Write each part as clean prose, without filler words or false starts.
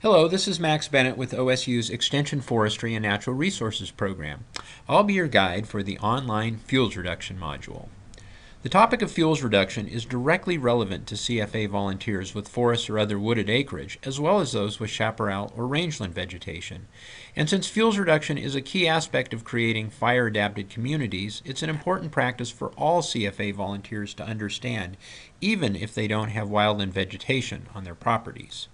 Hello, this is Max Bennett with OSU's Extension Forestry and Natural Resources program. I'll be your guide for the online fuels reduction module. The topic of fuels reduction is directly relevant to CFA volunteers with forest or other wooded acreage, as well as those with chaparral or rangeland vegetation. And since fuels reduction is a key aspect of creating fire-adapted communities, it's an important practice for all CFA volunteers to understand, even if they don't have wildland vegetation on their properties.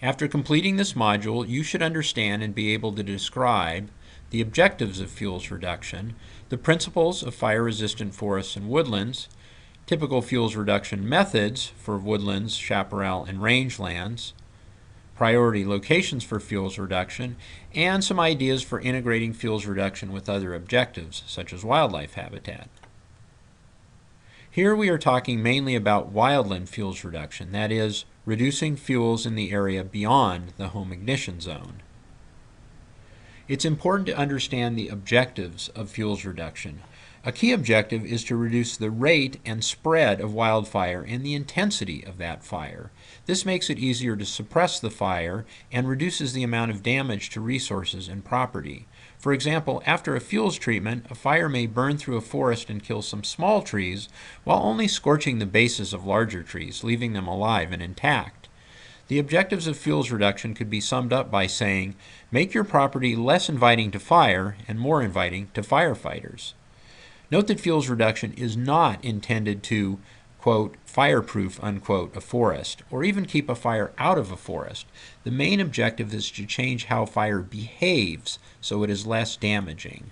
After completing this module, you should understand and be able to describe the objectives of fuels reduction, the principles of fire-resistant forests and woodlands, typical fuels reduction methods for woodlands, chaparral, and rangelands, priority locations for fuels reduction, and some ideas for integrating fuels reduction with other objectives, such as wildlife habitat. Here we are talking mainly about wildland fuels reduction, that is, reducing fuels in the area beyond the home ignition zone. It's important to understand the objectives of fuels reduction. A key objective is to reduce the rate and spread of wildfire and the intensity of that fire. This makes it easier to suppress the fire and reduces the amount of damage to resources and property. For example, after a fuels treatment, a fire may burn through a forest and kill some small trees while only scorching the bases of larger trees, leaving them alive and intact. The objectives of fuels reduction could be summed up by saying, make your property less inviting to fire and more inviting to firefighters. Note that fuels reduction is not intended to, quote, fireproof, unquote, a forest, or even keep a fire out of a forest. The main objective is to change how fire behaves so it is less damaging.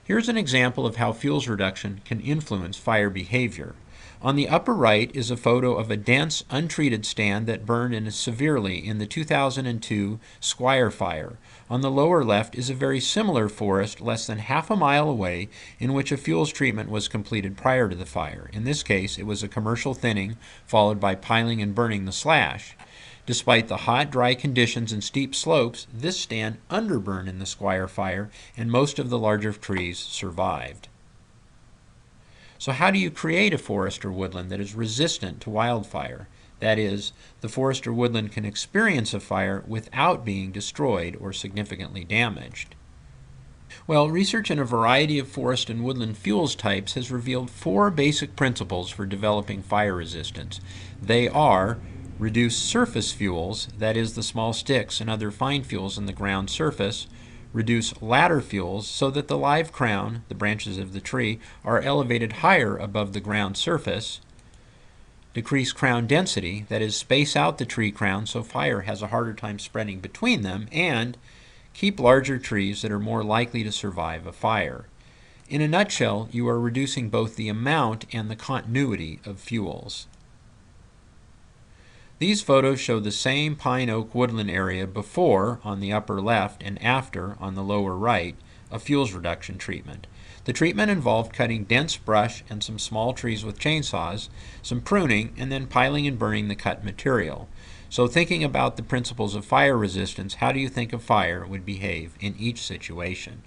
Here's an example of how fuels reduction can influence fire behavior. On the upper right is a photo of a dense, untreated stand that burned severely in the 2002 Squire fire. On the lower left is a very similar forest less than half a mile away in which a fuels treatment was completed prior to the fire. In this case, it was a commercial thinning followed by piling and burning the slash. Despite the hot, dry conditions and steep slopes, this stand underburned in the Squire fire and most of the larger trees survived. So how do you create a forest or woodland that is resistant to wildfire? That is, the forest or woodland can experience a fire without being destroyed or significantly damaged. Well, research in a variety of forest and woodland fuels types has revealed 4 basic principles for developing fire resistance. They are reduce surface fuels, that is, the small sticks and other fine fuels in the ground surface, reduce ladder fuels so that the live crown, the branches of the tree, are elevated higher above the ground surface, decrease crown density, that is, space out the tree crown so fire has a harder time spreading between them, and keep larger trees that are more likely to survive a fire. In a nutshell, you are reducing both the amount and the continuity of fuels. These photos show the same pine oak woodland area before, on the upper left, and after, on the lower right, a fuels reduction treatment. The treatment involved cutting dense brush and some small trees with chainsaws, some pruning, and then piling and burning the cut material. So thinking about the principles of fire resistance, how do you think a fire would behave in each situation?